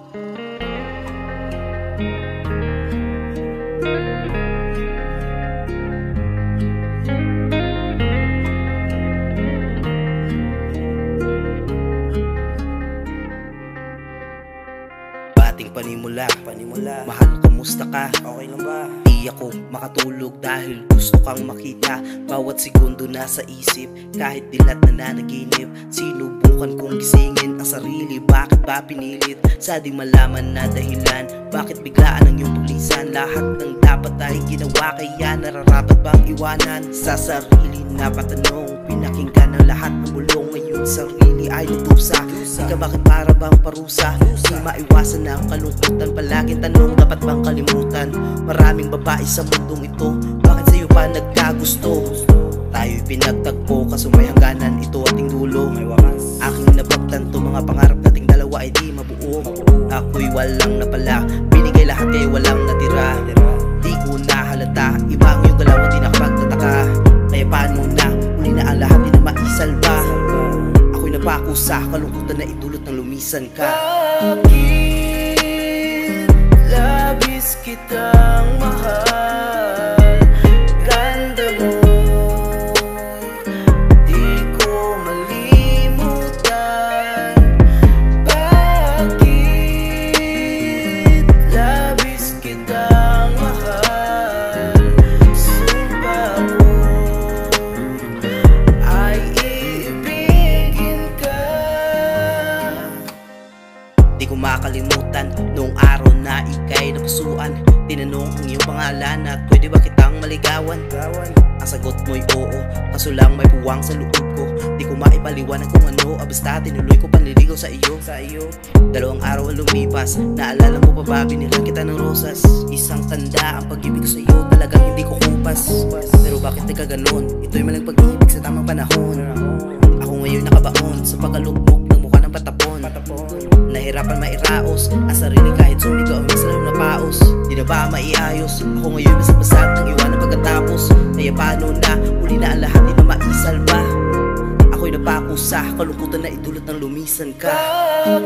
Bating panimula, mahal, kamusta ka? Okay lang ba? Di ako makatulog dahil gusto kang makita. Bawat segundo nasa isip, kahit dilat na nanaginip. Sinubukan kong gisingin ang sarili, bakit ba pinilit? Sa di malaman na dahilan, bakit biglaan ang iyong tulisan? Lahat ng dapat ay ginawa, kaya nararapat bang iwanan? Sa sarili napatanong, pinakinggan ang lahat ng bulong. Ngayon sarili ay lutusa, di ka bakit para bang parusa? Di maiwasan na ang kalungkutan, palaging tanong, dapat bang kalimutan? Maraming babae sa mundong ito, bakit sa'yo pa nagkagusto? Tayo'y pinagtagpo, kaso may hangganan, ito ating dulo. May wakas. Aking napagtanto, mga pangarap nating dalawa ay di mabuo. Ako'y walang napala, binigay lahat kaya walang natira. Di ko nahalata, iba ang iyong galaw at di nakapagtataka. Kaya paano na, uli na ang lahat, di na maisalba. Ako'y napakusa, kalungkutan na idulot ng lumisan ka. Bakit labis kitang mahal? Ganda mo, di ko malimutan. Bakit labis kitang mahal? Sumpa ko ay iibigin ka. Di ko makalimutan noong araw na ika'y napusuan. Tinanong ang iyong pangalan at pwede ba kitang maligawan? Ang sagot mo'y oo, kaso lang may puwang sa loob ko. Di ko maipaliwanag kung ano, basta tinuloy ko panliligaw sa iyo. Dalawang araw ang lumipas, naalala mo pa ba binigyan kita ng rosas? Isang tanda ang pag-ibig ko sa iyo, talagang hindi ko kupas. Pero bakit ka ganon? Ito'y malang pag-ibig sa tamang panahon. Ako ngayon nakabaon sa pagkalugmok ng mukha ng patapon. Nahirapan mairaos ang sarili kahit sumigaw ang salaw na paos. Di na ba maiayos? Ako ngayon basag-basag ng iwanan pagkatapos. Kaya paano na, uli na ang lahat, di na maisalba. Ako'y napakusa, kalungkutan na idulot ng lumisan ka. Bakit